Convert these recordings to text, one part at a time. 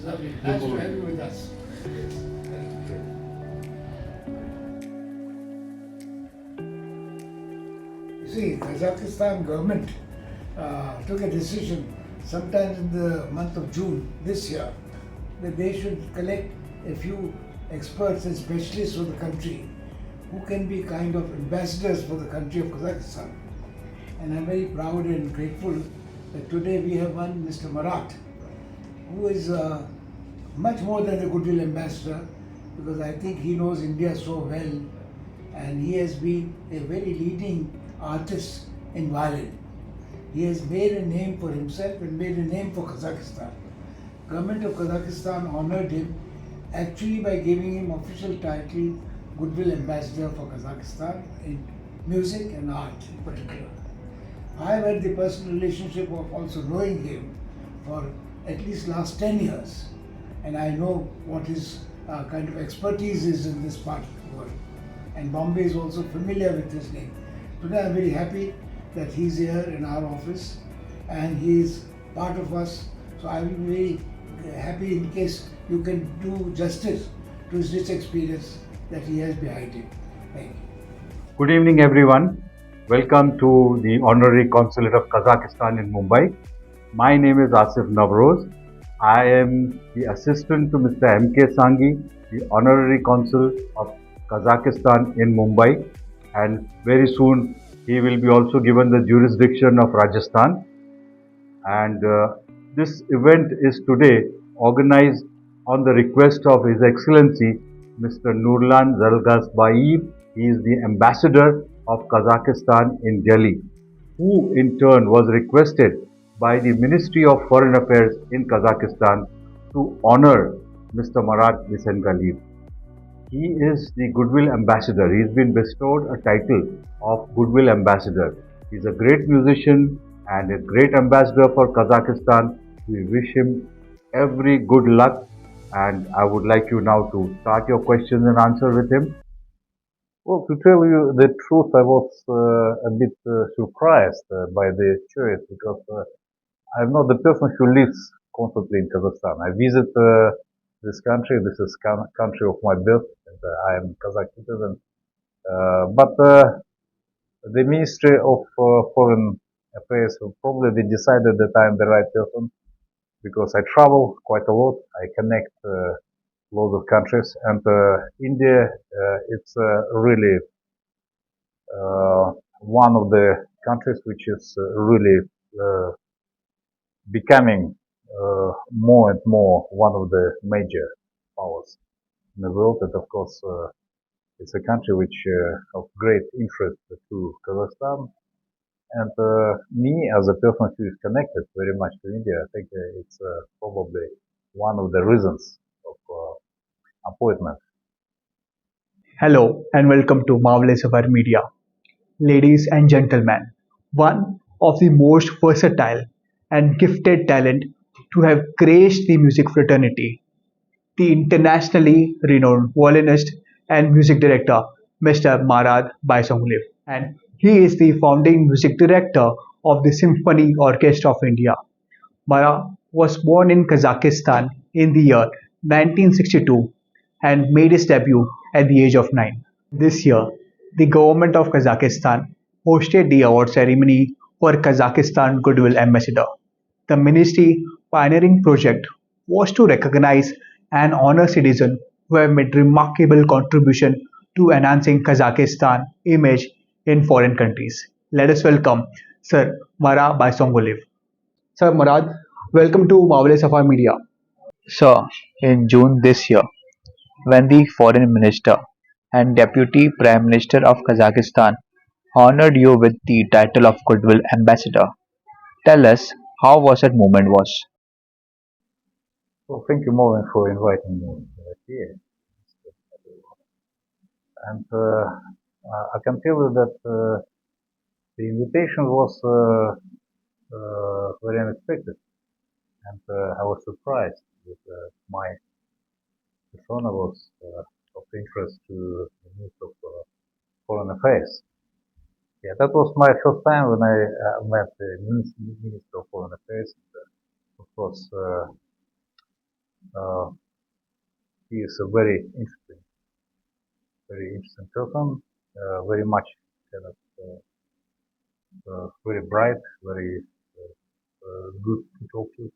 It's lovely. Nice to have you with us. You see, Kazakhstan government took a decision sometime in the month of June this year that they should collect a few experts and specialists for the country who can be kind of ambassadors for the country of Kazakhstan. And I'm very proud and grateful that today we have one Mr. Marat, who is much more than a Goodwill Ambassador, because I think he knows India so well, and he has been a very leading artist in violin. He has made a name for himself and made a name for Kazakhstan. Government of Kazakhstan honored him actually by giving him official title Goodwill Ambassador for Kazakhstan in music and art in particular. I have had the personal relationship of also knowing him for at least last 10 years, and I know what his kind of expertise is in this part of the world. And Bombay is also familiar with his name. Today I'm very happy that he's here in our office and he is part of us. So I will be very happy in case you can do justice to his rich experience that he has behind him. Thank you. Good evening, everyone. Welcome to the Honorary Consulate of Kazakhstan in Mumbai. My name is Asif Navroz. I am the assistant to Mr. M.K. Sanghi, the Honorary Consul of Kazakhstan in Mumbai, and very soon he will be also given the jurisdiction of Rajasthan. And this event is today organized on the request of His Excellency Mr. Nurlan Zalgasbayev. He is the ambassador of Kazakhstan in Delhi, who in turn was requested by the Ministry of Foreign Affairs in Kazakhstan to honor Mr. Marat Bisengaliev. He is the Goodwill Ambassador. He has been bestowed a title of Goodwill Ambassador. He is a great musician and a great ambassador for Kazakhstan. We wish him every good luck, and I would like you now to start your questions and answer with him. Well, to tell you the truth, I was a bit surprised by the choice because I'm not the person who lives constantly in Kazakhstan. I visit this country. This is country of my birth, and I am Kazakh citizen. But the Ministry of Foreign Affairs probably they decided that I am the right person because I travel quite a lot. I connect lots of countries, and India it's really one of the countries which is really becoming more and more one of the major powers in the world. And of course, it's a country which of great interest to Kazakhstan. And me, as a person who is connected very much to India, I think it's probably one of the reasons of appointment. Hello and welcome to Marvelous of Our Media. Ladies and gentlemen, one of the most versatile and gifted talent to have graced the music fraternity, the internationally renowned violinist and music director Mr. Marat Bisengaliev, and he is the founding music director of the Symphony Orchestra of India. Marat was born in Kazakhstan in the year 1962 and made his debut at the age of 9. This year, the government of Kazakhstan hosted the award ceremony for Kazakhstan Goodwill Ambassador. The ministry pioneering project was to recognize and honor citizens who have made remarkable contribution to enhancing Kazakhstan image in foreign countries. Let us welcome Sir Marat Bisengaliev. Sir Marat, welcome to Marvelous of Our Media. Sir, in June this year, when the Foreign Minister and Deputy Prime Minister of Kazakhstan honored you with the title of Goodwill Ambassador, tell us how was that moment was? Well, thank you, Merwyn, for inviting me here. And I can tell you that the invitation was very unexpected, and I was surprised that my persona was of interest to the Minister of Foreign Affairs. Yeah, that was my first time when I met the Minister of Foreign Affairs. Of course, Uh, he is a very interesting person, very much kind of very bright, very good to talk to.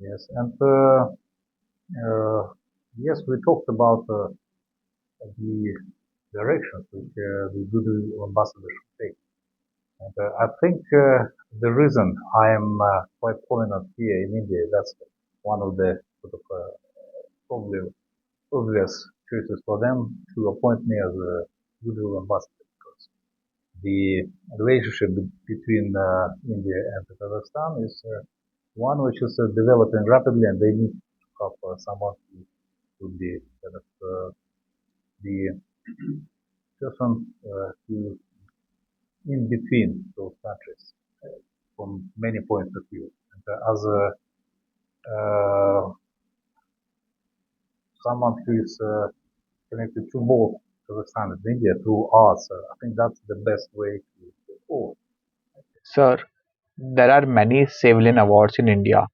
Yes, and yes, we talked about the directions which the Goodwill Ambassador should take. And I think the reason I am quite prominent here in India, that's one of the sort of probably obvious choices for them to appoint me as a Goodwill Ambassador, because the relationship between India and Kazakhstan is one which is developing rapidly, and they need to have someone who would be kind of the person who in between those countries from many points of view. And as someone who is connected to both Kazakhstan and India through arts, I think that's the best way to go forward. Sir, there are many civilian awards in India,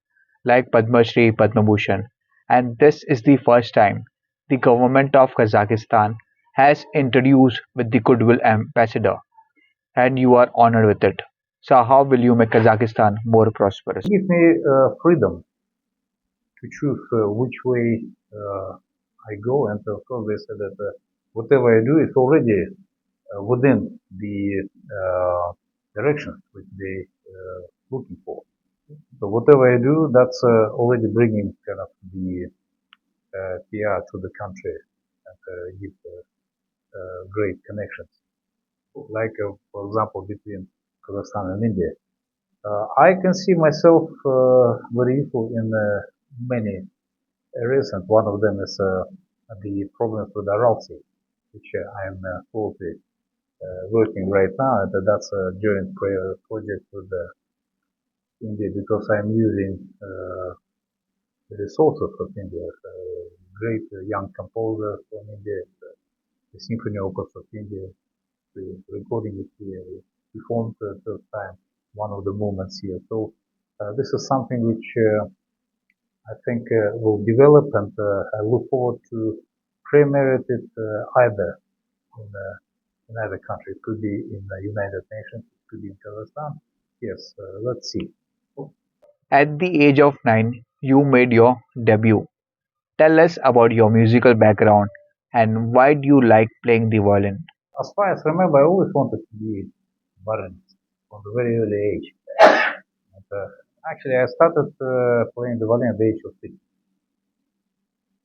like Padma Shri, Padma Bhushan, and this is the first time the government of Kazakhstan has introduced with the Goodwill Ambassador, and you are honored with it. So, how will you make Kazakhstan more prosperous? Give me freedom to choose which way I go, and of course they said that whatever I do is already within the directions which they looking for. So whatever I do, that's already bringing kind of the PR to the country and give great connections. Like, for example, between Kazakhstan and India. I can see myself very useful in many areas, and one of them is the problems with the Aral Sea, which I am closely working right now, and that's a joint project with India, because I'm using the resources of India, great young composer from India, the Symphony Orchestra of India, the recording it here, we performed the first time one of the movements here. So this is something which I think will develop, and I look forward to premiere it either in either country. It could be in the United Nations, it could be in Kazakhstan. Yes, let's see. At the age of 9, you made your debut. Tell us about your musical background and why do you like playing the violin? As far as I remember, I always wanted to be violinist from a very early age. And, actually, I started playing the violin at the age of 6.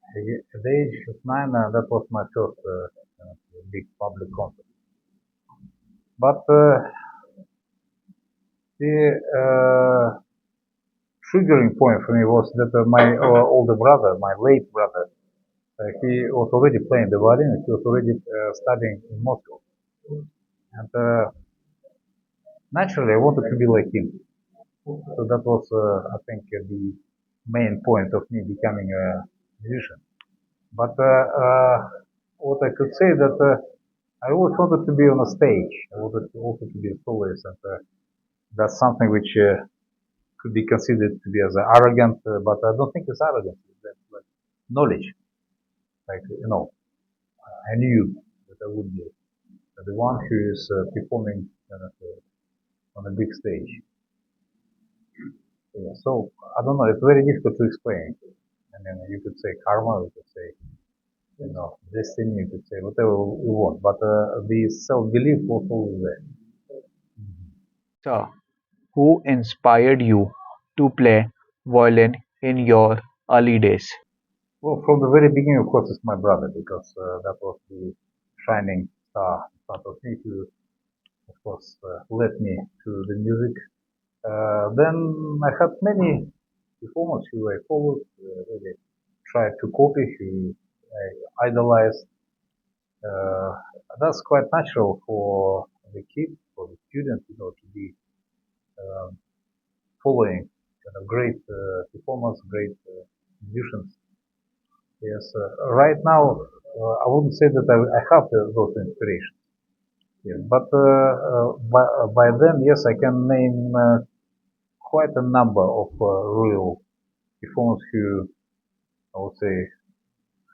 At the age of 9, that was my first big public concert. But the triggering point for me was that my older brother, my late brother, he was already playing the violin. He was already studying in Moscow, and naturally, I wanted to be like him. So that was, I think, the main point of me becoming a musician. But what I could say that I always wanted to be on a stage. I wanted also to be a soloist, and that's something which could be considered to be as arrogant, but I don't think it's arrogant. It's like knowledge. Like, I knew that I would be the one who is performing on a big stage. Yeah, so I don't know. It's very difficult to explain. I mean, you could say karma, you could say destiny, you could say whatever you want, but the self-belief was always there. Sir, who inspired you to play violin in your early days? Well, from the very beginning, of course, it's my brother, because that was the shining star in front of me who, of course, led me to the music. Then I had many performers who I followed, really tried to copy, who I idolized. That's quite natural for the kid, for the student, to be um, following great performers, great musicians. Yes, right now I wouldn't say that I have those inspirations. Yes, but by then, yes, I can name quite a number of real performers who I would say,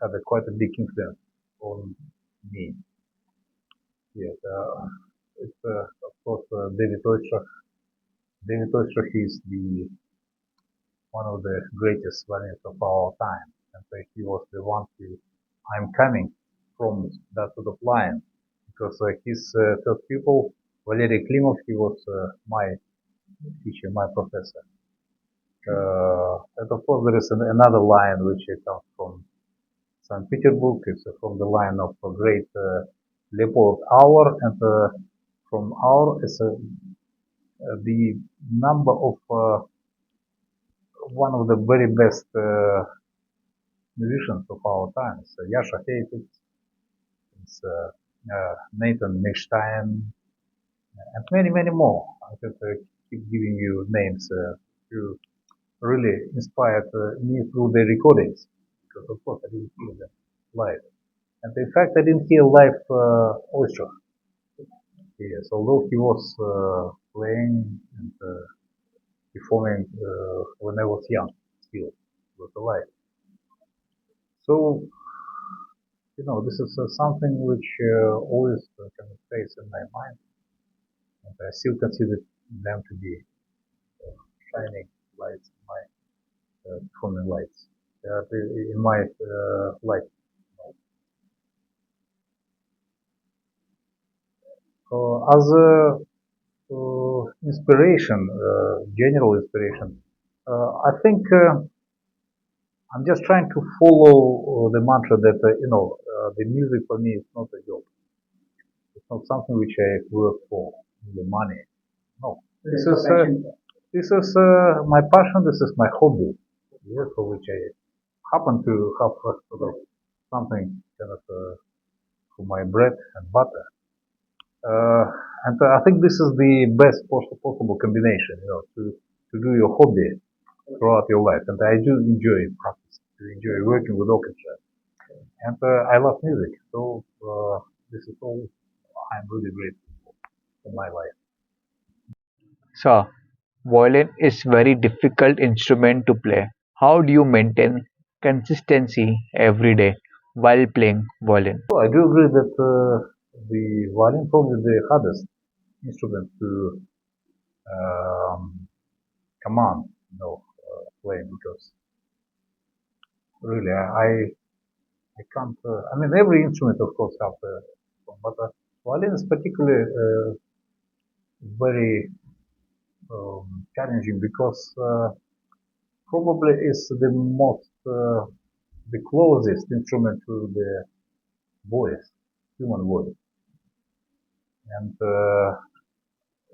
had quite a big influence on me. Yes, it's of course David Oistrakh. David Oistrakh is the one of the greatest violinists of our time, and he was the one who I'm coming from that sort of line, because his first pupil, Valery Klimov, he was my teacher, my professor. And of course, there is another line which comes from St. Petersburg. It's from the line of great Leopold Auer, and from Auer is the number of one of the very best musicians of our times, Yasha Heifetz, it's, Nathan Milstein, and many, many more. I could keep giving you names who really inspired me through the recordings, because of course I didn't hear them live. And in fact, I didn't hear live orchestra. Yes, although he was playing and performing when I was young, still was alive. So, this is something which always kind of stays in my mind, and I still consider them to be shining lights in my performing lights in my life. As a inspiration, general inspiration, I think I'm just trying to follow the mantra that the music for me is not a job. It's not something which I work for the money. No, this is my passion. This is my hobby, yeah, for which I happen to have sort of something kind of for my bread and butter. Uh, and I think this is the best possible combination, to do your hobby throughout your life. And I do enjoy practice, I enjoy working with orchestra, and I love music. So this is all I'm really grateful for in my life. Sir, violin is very difficult instrument to play. How do you maintain consistency every day while playing violin? So I do agree that the violin probably the hardest instrument to command, playing, because really I can't. I mean, every instrument, of course, has but violin is particularly very challenging, because probably is the most the closest instrument to the voice, human voice, and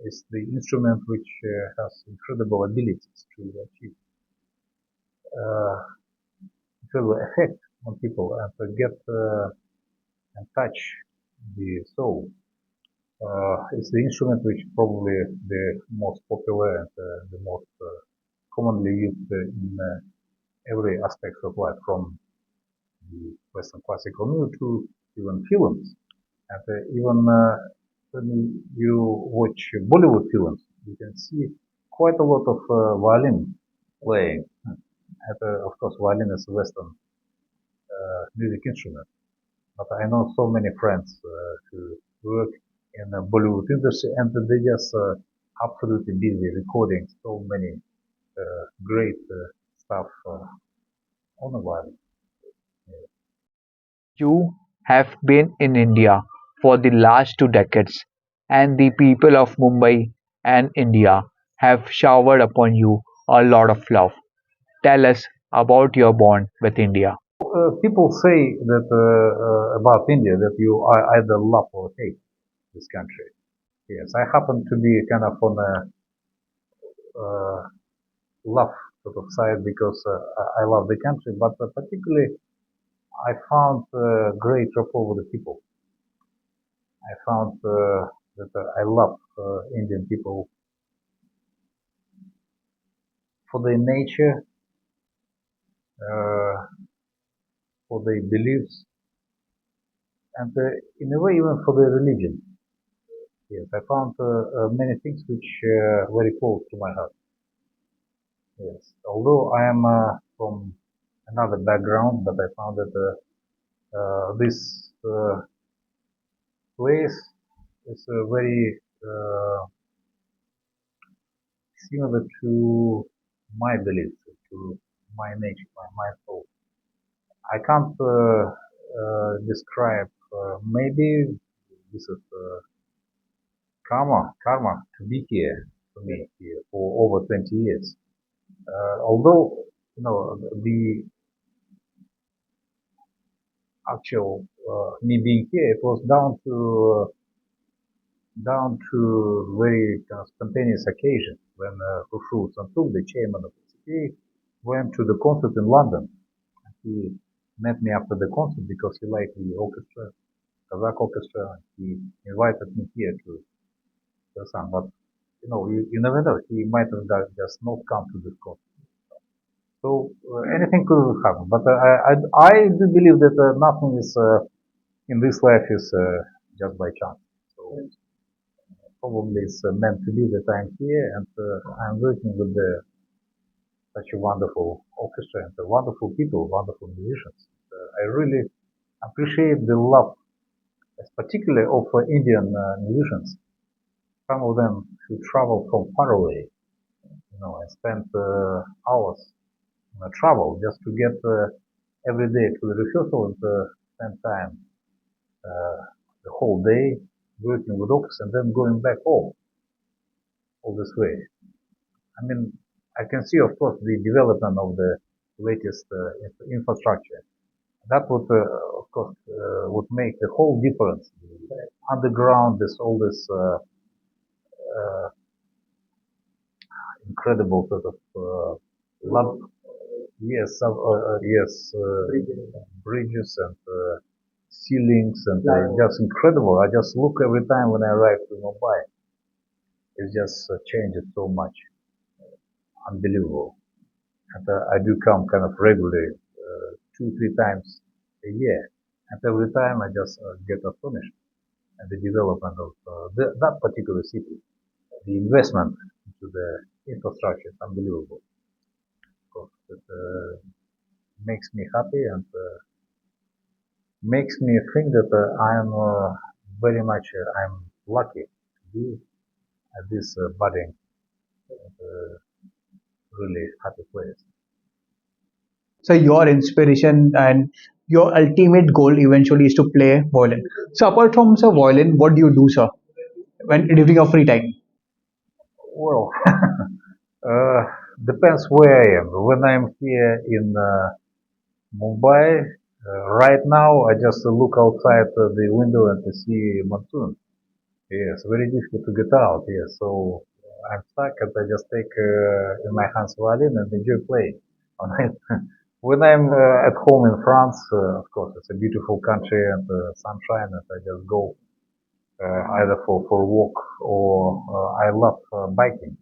it's the instrument which has incredible abilities to achieve uh, incredible effect on people and to get and touch the soul. It's the instrument which probably the most popular and the most commonly used in every aspect of life, from the Western classical music to even films. And even when you watch Bollywood films, you can see quite a lot of violin playing. And of course, violin is a Western music instrument. But I know so many friends who work in the Bollywood industry, and they just absolutely busy recording so many great stuff on the violin. You have been in India for the last 2 decades, and the people of Mumbai and India have showered upon you a lot of love. Tell us about your bond with India. People say that about India that you either love or hate this country. Yes, I happen to be kind of on a love sort of side, because I love the country, but particularly I found great rapport with the people. I found that I love Indian people for their nature, uh, for their beliefs, and in a way even for their religion. Yes, I found many things which very close to my heart. Yes, although I am from another background, but I found that this place is very similar to my beliefs, to my nature, my soul. I can't describe. Maybe this is karma to be here for me here for over 20 years. Although the actual me being here, it was down to very spontaneous occasion when Khushru Santuk, the chairman of the city, went to the concert in London. He met me after the concert because he liked the orchestra, Kazakh orchestra. He invited me here to the sun, but you never know. He might have just not come to this concert. So anything could happen. But I do believe that nothing is in this life is just by chance. So probably it's meant to be that I'm here and I'm working with such a wonderful orchestra and wonderful people, wonderful musicians. I really appreciate the love, particularly of Indian musicians. Some of them who travel from far away, and spend hours travel just to get every day to the rehearsal and spend time the whole day working with orchestra and then going back home all this way. I mean, I can see, of course, the development of the latest infrastructure. That would, of course, would make a whole difference. Underground, all this incredible sort of love. Yes, yes, bridges and ceilings and just incredible. I just look every time when I arrive to Mumbai. It just changes so much. Unbelievable. And I do come kind of regularly, 2, 3 times a year. And every time I just get astonished at the development of that particular city. The investment into the infrastructure is unbelievable. Of course, it makes me happy and makes me think that I'm very much I'm lucky to be at this budding, really happy place. So your inspiration and your ultimate goal eventually is to play violin. So apart from sir violin, what do you do, sir, when during your free time? Well, uh, depends where I am. When I'm here in Mumbai, right now I just look outside the window and to see monsoon. Yes, very difficult to get out. Yes, so I'm stuck and I just take in my hands violin and enjoy playing on it. When I'm at home in France, of course, it's a beautiful country and sunshine, and I just go either for a walk or I love biking.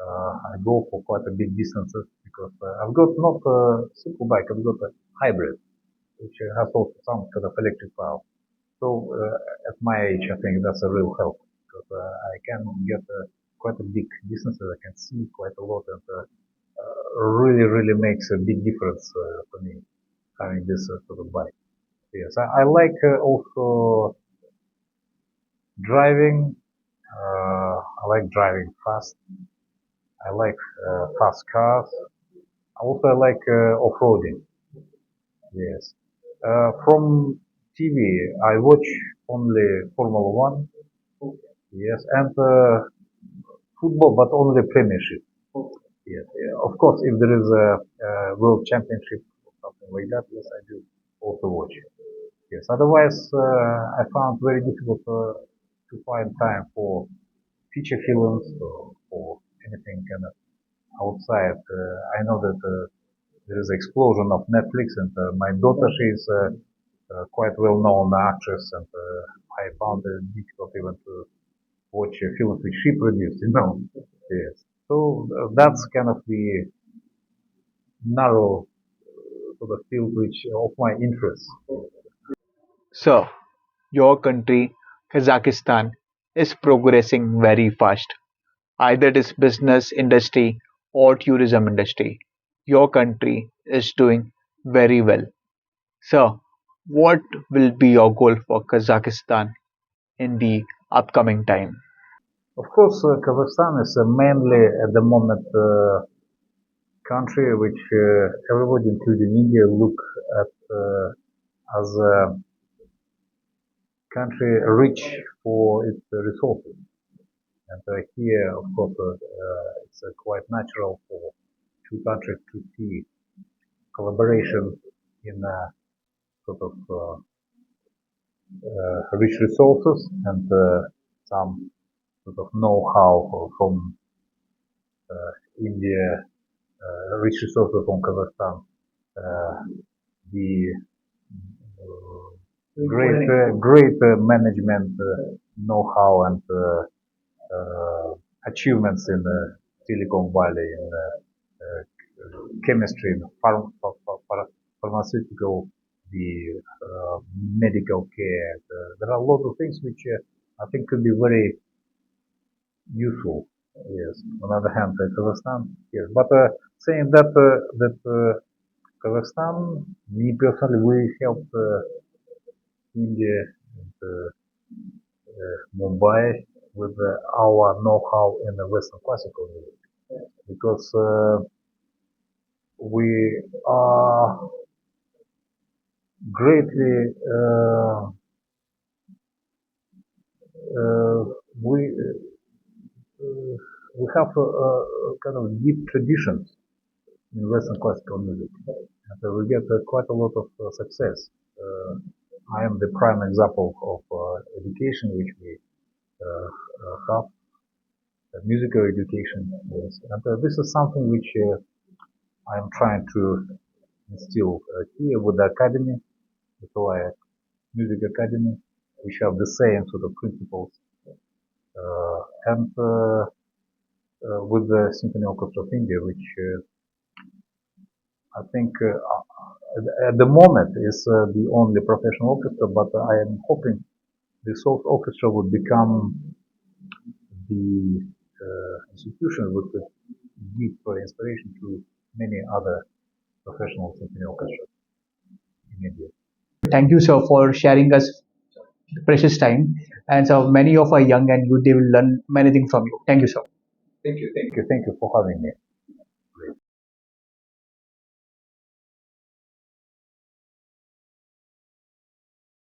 I go for quite a big distances because I've got not a simple bike, I've got a hybrid, which has also some kind of electric power. So at my age, I think that's a real help because I can get quite a big distances. I can see quite a lot, and really makes a big difference for me having this sort of bike. Yes, I like also driving. I like driving fast. I like fast cars. Also, I like off-roading. Yes. From TV, I watch only Formula One. Yes, and football, but only Premiership. Yes. Yeah. Of course, if there is a World Championship or something like that, yes, I do also watch. Yes. Otherwise, I found very difficult to find time for feature films or for anything kind of outside. I know that there is explosion of Netflix, and my daughter, she's quite well-known actress, and I found it difficult even to watch films which she produced. Yes. So that's kind of the narrow sort of field which of my interest. Sir, your country, Kazakhstan, is progressing very fast. Either it is business industry or tourism industry. your country is doing very well. Sir, what will be your goal for Kazakhstan in the upcoming time? Of course, Kazakhstan is mainly at the moment country which everybody, including India, look at as a country rich for its resources. And here, of course, it's quite natural for two countries to see collaboration in sort of rich resources and some sort of know-how from India, rich resources from Kazakhstan, the great management know-how and achievements in the Silicon Valley in chemistry, in pharmaceutical, the medical care. There are a lot of things which I think could be very useful. Yes. On the other hand, Kazakhstan. Yes, but saying that Kazakhstan, me personally, we helped India and Mumbai with our know-how in the Western classical music, because we are greatly we we have kind of deep traditions in Western classical music, and we get quite a lot of success. I am the prime example of education which we have, musical education, yes. And this is something which I am trying to instill here with the academy, the Solaya Music Academy, which have the same sort of principles, and with the Symphony Orchestra of India, which I think at the moment is the only professional orchestra, but I am hoping this orchestra would become the institution which could give inspiration to many other professional symphony orchestras in India. Thank you, sir, for sharing us precious time. And so many of our young and youth, they will learn many things from you. Thank you, sir. Thank you for having me.